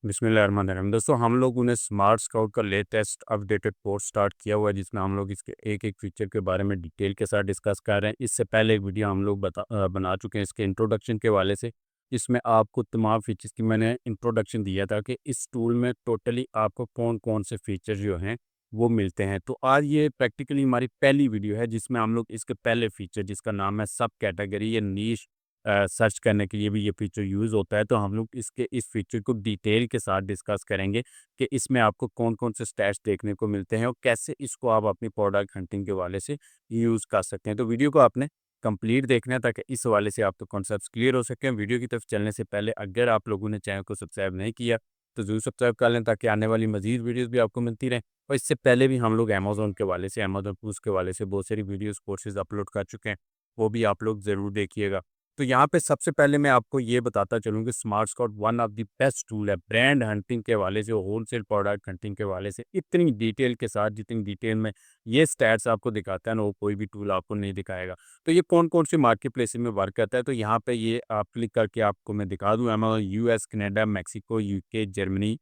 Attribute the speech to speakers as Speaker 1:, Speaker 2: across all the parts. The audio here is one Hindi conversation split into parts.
Speaker 1: बिस्मिल्लाहिर्रहमानिर्रहीम। दोस्तों हम लोगों ने स्मार्ट स्काउट का लेटेस्ट अपडेटेड कोर्स स्टार्ट किया हुआ है जिसमें हम लोग इसके एक फीचर के बारे में डिटेल के साथ डिस्कस कर रहे हैं। इससे पहले एक वीडियो हम लोग बना चुके हैं इसके इंट्रोडक्शन के हवाले से, जिसमें आपको तमाम फीचर्स की मैंने इंट्रोडक्शन दिया था कि इस टूल में टोटली आपको कौन कौन से फीचर जो हैं वो मिलते हैं। तो आज ये प्रैक्टिकली हमारी पहली वीडियो है जिसमें हम लोग इसके पहले फीचर जिसका नाम है सब कैटेगरी या नीश सर्च करने के लिए भी ये फीचर यूज़ होता है। तो हम लोग इसके इस फीचर को डिटेल के साथ डिस्कस करेंगे कि इसमें आपको कौन-कौन से स्टैट्स देखने को मिलते हैं और कैसे इसको आप अपनी प्रोडक्ट हंटिंग के हवाले से यूज़ कर सकते हैं। तो वीडियो को आपने कंप्लीट देखना है ताकि इस हवाले से आपको कॉन्सेप्ट्स क्लियर हो सकें। वीडियो की तरफ चलने से पहले अगर आप लोगों ने चैनल को सब्सक्राइब नहीं किया तो ज़रूर सब्सक्राइब कर लें ताकि आने वाली मज़ीद वीडियोज़ भी आपको मिलती रहें। और इससे पहले भी हम लोग अमेज़न के हवाले से, अमेज़न टूल्स के हवाले से बहुत सारी वीडियोज़ कोर्सेज़ अपलोड कर चुके हैं। वो भी आप लोग ज़रूर देखिएगा। तो यहाँ पे सबसे पहले मैं आपको ये बताता चलूँ कि smart scout one of the best tool है ब्रांड हंटिंग के हवाले से, होलसेल प्रोडक्ट हंटिंग के हवाले से। इतनी डिटेल के साथ जितनी डिटेल में ये स्टैट्स आपको दिखाता है ना, वो कोई भी टूल आपको नहीं दिखाएगा। तो ये कौन कौन सी मार्केट प्लेसेस में वर्क करता है, तो यहाँ पे ये आप क्लिक करके आपको मैं दिखा दूँ। Amazon US, Canada, Mexico, UK, Germany,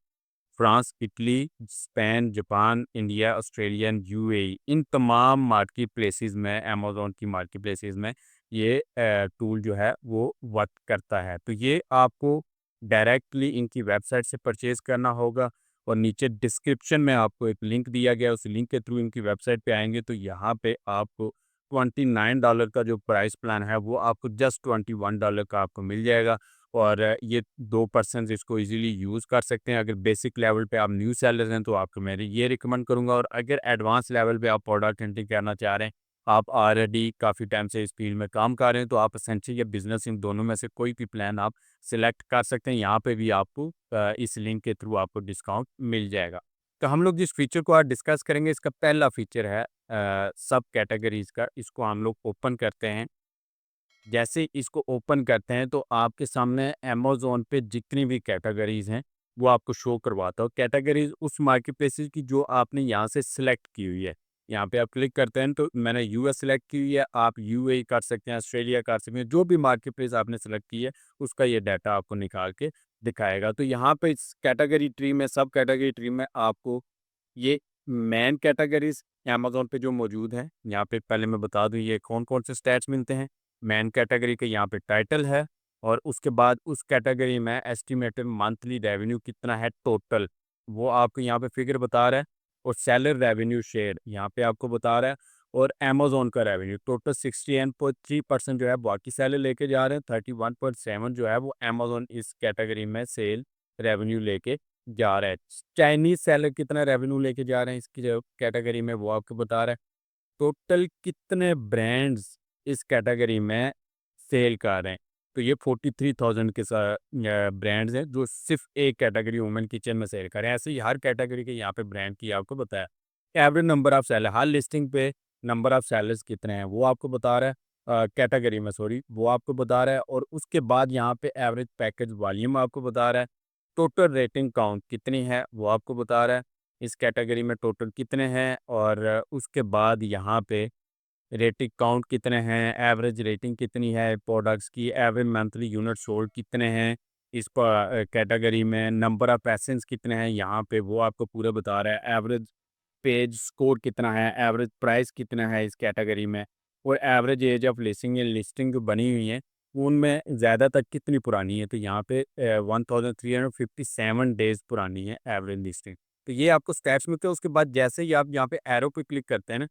Speaker 1: France, Italy, Spain, Japan, India, Australia and UAE, इन तमाम मार्केट प्लेसेस में, अमेज़न की मार्केट प्लेसेस में ये टूल जो है वो वर्क करता है। तो ये आपको डायरेक्टली इनकी वेबसाइट से परचेज़ करना होगा और नीचे डिस्क्रिप्शन में आपको एक लिंक दिया गया है, उस लिंक के थ्रू इनकी वेबसाइट पे आएँगे तो यहाँ पे आपको $29 का जो प्राइस प्लान है वो आपको जस्ट $21 का आपको मिल जाएगा। और ये 2 पर्सन्स इसको इजीली यूज़ कर सकते हैं। अगर बेसिक लेवल पे आप न्यू सेलर हैं तो आपको मैं ये रिकमेंड करूँगा, और अगर एडवांस लेवल पे आप प्रोडक्ट हंटिंग करना चाह रहे हैं, आप ऑलरेडी काफ़ी टाइम से इस फील्ड में काम कर रहे हैं, तो आप एसेंशियल या बिज़नेस, इन दोनों में से कोई भी प्लान आप सिलेक्ट कर सकते हैं। यहाँ पे भी आपको इस लिंक के थ्रू आपको डिस्काउंट मिल जाएगा। तो हम लोग जिस फीचर को आज डिस्कस करेंगे, इसका पहला फीचर है सब कैटेगरीज़ का। इसको हम लोग ओपन करते हैं। जैसे इसको ओपन करते हैं तो आपके सामने अमेज़न पे जितनी भी कैटेगरीज़ हैं, वो आपको शो करवाता है। कैटेगरीज़ उस मार्केट प्लेसेस की जो आपने यहाँ से सिलेक्ट की हुई है। यहाँ पे आप क्लिक करते हैं तो मैंने यूएस सिलेक्ट की हुई है, आप यूएई कर सकते हैं, ऑस्ट्रेलिया कर सकते हैं, जो भी मार्केट प्लेस आपने सेलेक्ट की है, उसका ये डाटा आपको निकाल के दिखाएगा। तो यहाँ पे इस कैटेगरी ट्री में, सब कैटेगरी ट्री में आपको ये मेन कैटेगरीज़ अमेज़न पे जो मौजूद हैं, यहाँ पे पहले मैं बता दूँ ये कौन-कौन से स्टैट्स मिलते हैं। मेन कैटेगरी के यहाँ पे टाइटल है, और उसके बाद उस कैटेगरी में एस्टिमेटेड मंथली रेवेन्यू कितना है टोटल, वो आपको यहाँ पे फिगर बता रहा है। और सेलर रेवेन्यू शेयर यहाँ पे आपको बता रहा है, और अमेज़न का रेवेन्यू टोटल 68.3% जो है बाकी सेलर लेके जा रहे हैं, 31.7 जो है वो अमेज़न इस कैटेगरी में सेल रेवेन्यू लेके जा रहा है। चाइनीज़ सेलर कितना रेवेन्यू लेके जा रहे हैं इसकी जो कैटेगरी में, वो आपको बता रहा है। टोटल कितने ब्रांड्स इस कैटेगरी में सेल कर रहे हैं, तो ये 43,000 के ब्रांड्स हैं जो सिर्फ एक कैटेगरी वुमेन किचन में सेल कर रहे हैं। ऐसे ही हर कैटेगरी के यहाँ पे ब्रांड की आपको बताया। Average number of seller, her listing पे नंबर ऑफ सेलर्स कितने हैं वो आपको बता रहा है। कैटेगरी में सॉरी, वो आपको बता रहा है। और उसके बाद यहाँ पे एवरेज पैकेज वॉल्यूम आपको बता रहा है। टोटल रेटिंग काउंट कितनी है वो आपको बता रहा है, इस कैटेगरी में टोटल कितने हैं। और उसके बाद यहाँ पे रेटिंग काउंट कितने हैं, एवरेज रेटिंग कितनी है प्रोडक्ट्स की, एवरेज मंथली यूनिट सोल्ड कितने हैं इस कैटेगरी में, नंबर ऑफ पैसेंज कितने हैं यहाँ पे वो आपको पूरा बता रहा है। एवरेज पेज स्कोर कितना है, एवरेज प्राइस कितना है इस कैटेगरी में, और एवरेज एज ऑफ लिस्टिंग या लिस्टिंग जो बनी हुई है उनमें ज़्यादातर कितनी पुरानी है, तो यहाँ पे 1357 पुरानी है एवरेज लिस्टिंग। तो ये आपको स्टैट्स मिलते हैं। उसके बाद जैसे ही आप यहाँ पे एरो पे क्लिक करते हैं ना,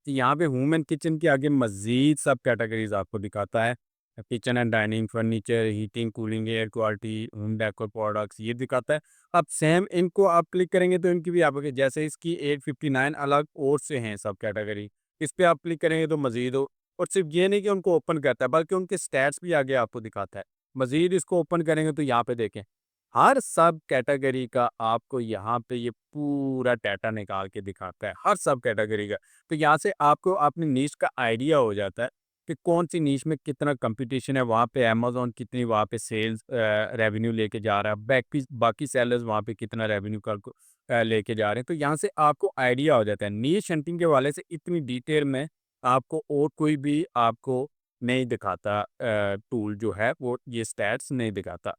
Speaker 1: तो यहाँ पे होम एंड किचन के आगे मज़ीद सब कैटेगरीज़ आपको दिखाता है। Kitchen and dining, furniture, heating, cooling, air quality, home decor products ये दिखाता है। अब सेम इनको आप क्लिक करेंगे तो इनकी भी आपको जैसे इसकी 859 अलग और से हैं सब कैटेगरी। इस पे आप क्लिक करेंगे तो मज़ीद हो, और सिर्फ ये नहीं कि उनको ओपन करता है बल्कि उनके स्टैट्स भी आगे आपको दिखाता है। मज़ीद इसको ओपन करेंगे तो यहाँ पे देखें, हर सब कैटेगरी का आपको यहाँ पे ये पूरा डाटा निकाल के दिखाता है, हर सब कैटेगरी का। तो यहाँ से आपको अपनी नीश का आइडिया हो जाता है कि कौन सी नीश में कितना कंपटीशन है, वहाँ पे अमेज़न कितनी वहाँ पे सेल्स रेवेन्यू लेके जा रहा है, बाकी बाकी सेलर्स वहाँ पे कितना रेवेन्यू लेके जा रहे हैं। तो यहाँ से आपको आइडिया हो जाता है। नीश हंटिंग के वाले से इतनी डिटेल में आपको और कोई भी आपको नहीं दिखाता, टूल जो है वो ये स्टैट्स नहीं दिखाता।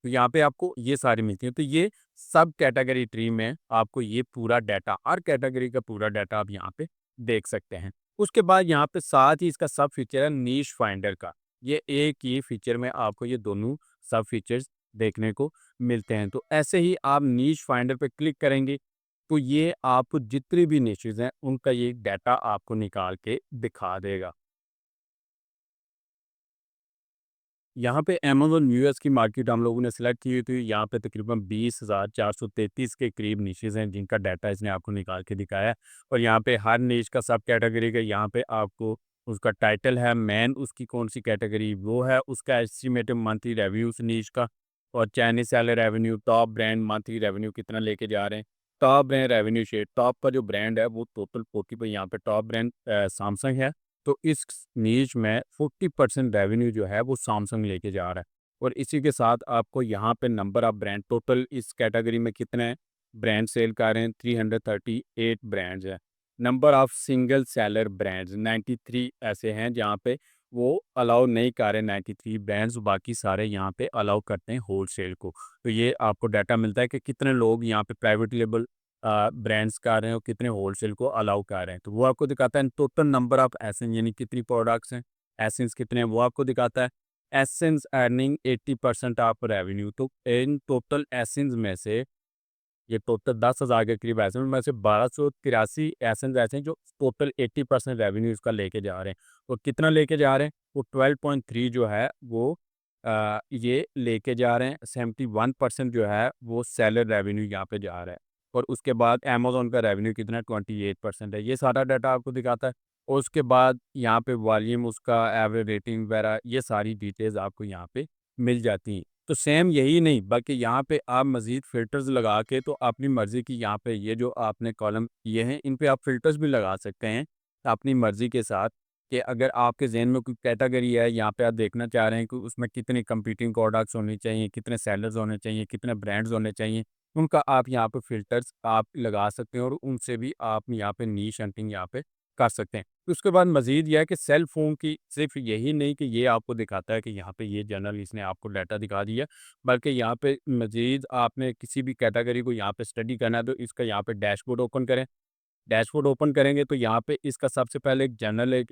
Speaker 1: तो यहाँ पे आपको ये सारी मिलती हैं। तो ये सब कैटेगरी ट्री में आपको ये पूरा डाटा, हर कैटेगरी का पूरा डाटा आप यहाँ पे देख सकते हैं। उसके बाद यहाँ पे साथ ही इसका सब फीचर है नीश फाइंडर का। ये एक ही फीचर में आपको ये दोनों सब फीचर्स देखने को मिलते हैं। तो ऐसे ही आप नीश फाइंडर पे क्लिक करेंगे तो ये आपको जितने भी निशेज़ हैं उनका ये डाटा आपको निकाल के दिखा देगा। यहाँ पे अमेज़न यूएस की मार्केट हम लोगों ने सेलेक्ट की हुई थी। यहाँ पे तकरीबन 20,433 के करीब निशेज़ हैं जिनका डाटा इसने आपको निकाल के दिखाया है। और यहाँ पे हर निश का सब कैटेगरी का यहाँ पे आपको उसका टाइटल है, मेन उसकी कौन-सी कैटेगरी वो है, उसका एस्टिमेटेड मंथली रेवेन्यू उस निश का, और Chinese seller revenue, top brand monthly revenue कितना लेके जा रहे हैं, top brand revenue share, top का जो ब्रांड है वो टोटल 40 पे यहाँ पे टॉप ब्रांड सैमसंग है। तो इस नीश में 40% रेवेन्यू जो है वो सैमसंग लेके जा रहा है। और इसी के साथ आपको यहाँ पे नंबर ऑफ ब्रांड टोटल इस कैटेगरी में कितने ब्रांड सेल कर रहे हैं, 338 ब्रांड्स हैं। Number of single seller brands 93 ऐसे हैं जहाँ पे वो अलाउ नहीं कर रहे 93 ब्रांड्स, बाकी सारे यहाँ पे अलाउ करते हैं होलसेल को। तो ये आपको डाटा मिलता है कि कितने लोग यहाँ पे प्राइवेट लेबल ब्रांड्स कर रहे हैं और कितने होलसेल को अलाउ कर रहे हैं। तो वो आपको दिखाता है टोटल नंबर ऑफ एसेंस यानी कितनी प्रोडक्ट्स हैं, एसेंस कितने हैं वो आपको दिखाता है। एसेंस अर्निंग 80% ऑफ रेवेन्यू, तो इन टोटल एसेंस में से ये टोटल 10,000 के करीब एसेंस में से 1283 एसेंस ऐसे हैं जो टोटल 80% रेवेन्यू इसका लेके जा रहे हैं। और कितना लेके जा रहे हैं, वो 12.3 जो है वो ये लेके जा रहे हैं। 71% जो है वो सेलर रेवेन्यू यहाँ पे जा रहा है। और उसके बाद अमेज़न का रेवेन्यू कितना है, 28% है। ये सारा डाटा आपको दिखाता है। और उसके बाद यहाँ पे वॉल्यूम, उसका एवरेज रेटिंग वगैरह, ये सारी डिटेल्स आपको यहाँ पे मिल जाती हैं। तो सेम यही नहीं बल्कि यहाँ पे आप मज़ीद फ़िल्टर्स लगा के तो अपनी मर्ज़ी की यहाँ पे ये जो आपने कॉलम किए हैं इन पे आप फ़िल्टर्स भी लगा सकते हैं अपनी मर्ज़ी के साथ, कि अगर आपके ज़हन में कोई कैटेगरी है, यहाँ पे आप देखना चाह रहे हैं कि उसमें कितनी कंपीटिंग प्रोडक्ट्स होनी चाहिए, कितने सेलर्स होने चाहिए, कितने ब्रांड्स होने चाहिए, उनका आप यहाँ पे फ़िल्टर्स आप लगा सकते हैं और उनसे भी आप यहाँ पे नीश हंटिंग यहाँ पे कर सकते हैं। उसके बाद मज़ीद यह है कि सेल फ़ोन की सिर्फ यही नहीं कि ये आपको दिखाता है कि यहाँ पे ये जनरल इसने आपको डाटा दिखा दिया, बल्कि यहाँ पे मज़ीद आपने किसी भी कैटेगरी को यहाँ पे स्टडी करना है तो इसका यहाँ पे डैशबोर्ड ओपन करें। डैशबोर्ड ओपन करेंगे तो यहाँ पे इसका सबसे पहले एक जनरल एक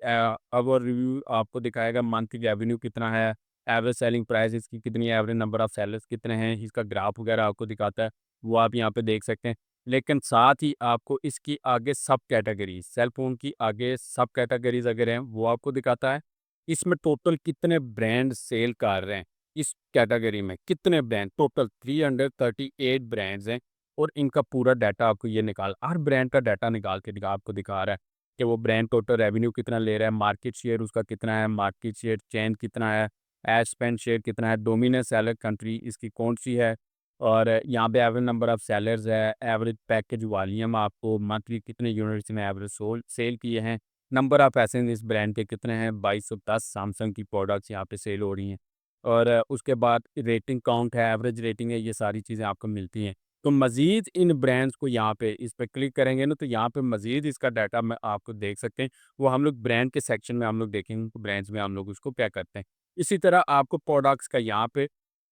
Speaker 1: ओवरव्यू आपको दिखाएगा, मंथली रेवेन्यू कितना है, एवरेज सेलिंग प्राइस इसकी कितनी है, एवरेज नंबर ऑफ सेलर्स कितने हैं, इसका ग्राफ वगैरह आपको दिखाता है, वो आप यहाँ पे देख सकते हैं। लेकिन साथ ही आपको इसकी आगे सब कैटेगरीज, सेल फोन की आगे सब कैटेगरीज अगर हैं वो आपको दिखाता है। इसमें टोटल कितने ब्रांड सेल कर रहे हैं, इस कैटेगरी में कितने ब्रांड, टोटल 338 ब्रांड्स हैं। और इनका पूरा डाटा आपको ये हर ब्रांड का डाटा निकाल के आपको दिखा रहा है कि वो ब्रांड टोटल रेवेन्यू कितना ले रहा है, मार्केट शेयर उसका कितना है, मार्केट शेयर चेन कितना है, एड स्पेंड शेयर कितना है, डोमिनेंट सेलर कंट्री इसकी कौन सी है, और यहाँ पे एवरेज नंबर ऑफ सेलर्स है, एवरेज पैकेज वॉल्यूम आपको मंथली कितने यूनिट्स में एवरेज सेल किए हैं, नंबर ऑफ एसेंस इस ब्रांड के कितने हैं, 2210 सैमसंग की प्रोडक्ट्स यहाँ पे सेल हो रही हैं। और उसके बाद रेटिंग काउंट है, एवरेज रेटिंग है, ये सारी चीज़ें आपको मिलती हैं। तो मज़ीद इन ब्रांड्स को यहाँ पे इस पे क्लिक करेंगे ना तो यहाँ पे मज़ीद इसका डाटा में आपको देख सकते हैं। वो हम लोग ब्रांड के सेक्शन में हम लोग देखेंगे तो ब्रांड्स में हम लोग उसको क्या करते हैं। इसी तरह आपको प्रोडक्ट्स का यहाँ पे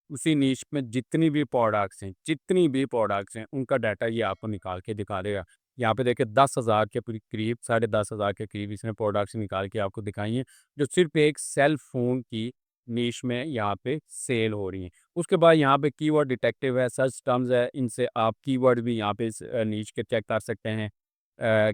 Speaker 1: उसी नीश में जितनी भी प्रोडक्ट्स हैं उनका डाटा ये आपको निकाल के दिखा देगा। यहाँ पे देखिए 10,000 के करीब 10,500 के करीब इसने प्रोडक्ट्स निकाल के आपको दिखाई हैं जो सिर्फ एक सेल फोन की नीश में यहाँ पे सेल हो रही हैं। उसके बाद यहाँ पे कीवर्ड डिटेक्टिव है, सर्च टर्म्स है, इनसे आप कीवर्ड भी यहाँ पे इस नीश के चेक कर सकते हैं।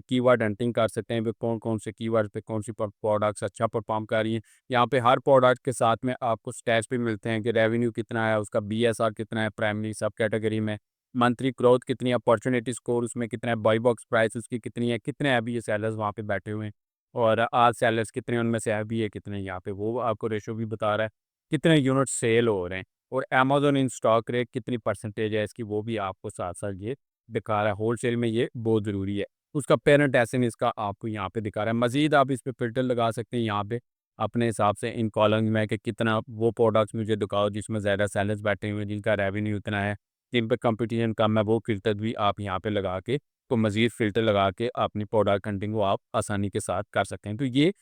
Speaker 1: कीवर्ड हंटिंग कर सकते हैं, कौन कौन से कीवर्ड पे कौन सी प्रोडक्ट्स अच्छा परफॉर्म कर रही हैं। यहाँ पे हर प्रोडक्ट के साथ में आपको स्टैट्स भी मिलते हैं कि रेवेन्यू कितना है, उसका बीएसआर कितना है प्राइमरी सब कैटेगरी में, मंथली ग्रोथ कितनी है, अपॉर्चुनिटी स्कोर उसमें कितना है, बाई बॉक्स प्राइस उसकी कितनी है, कितने अभी ये सेलर्स वहाँ पे बैठे हुए हैं, और आज सेलर्स कितने उनमें से अभी है कितने, यहाँ पे वो आपको रेशो भी बता रहा है, कितने यूनिट सेल हो रहे हैं, और अमेजोन इन स्टॉक रेट कितनी परसेंटेज है इसकी वो भी आपको साथ साथ ये दिखा रहा है। होलसेल में ये बहुत ज़रूरी है। उसका पेरेंट एसेन इसका आपको यहाँ पे दिखा रहा है। मज़ीद आप इस पे फ़िल्टर लगा सकते हैं यहाँ पे अपने हिसाब से इन कॉलम में कि कितना वो प्रोडक्ट्स मुझे दिखाओ जिसमें ज़्यादा सेलर्स बैठे हुए हैं, जिनका रेवेन्यू इतना है, जिन पे कंपटीशन कम है, वो फ़िल्टर भी आप यहाँ पे लगा के तो मज़ीद फ़िल्टर लगा के अपनी प्रोडक्ट हंटिंग को आप आसानी के साथ कर सकते हैं। तो ये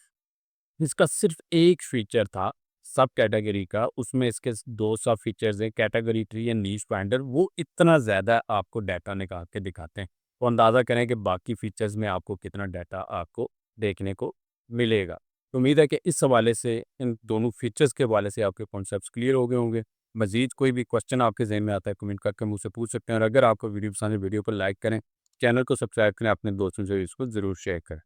Speaker 1: इसका सिर्फ एक फीचर था सब कैटेगरी का, उसमें इसके 2 सब फीचर्स हैं, category tree and niche finder, वो इतना ज़्यादा आपको डाटा निकाल के दिखाते हैं। तो अंदाज़ा करें कि बाकी फीचर्स में आपको कितना डाटा आपको देखने को मिलेगा। तो उम्मीद है कि इस हवाले से, इन दोनों फीचर्स के हवाले से आपके कॉन्सेप्ट्स क्लियर हो गए होंगे। मज़ीद कोई भी क्वेश्चन आपके ज़हन में आता है, कमेंट करके मुझसे पूछ सकते हैं, और अगर आपको वीडियो पसंद है, वीडियो को लाइक करें, चैनल को सब्सक्राइब करें, अपने दोस्तों से इसको ज़रूर शेयर करें।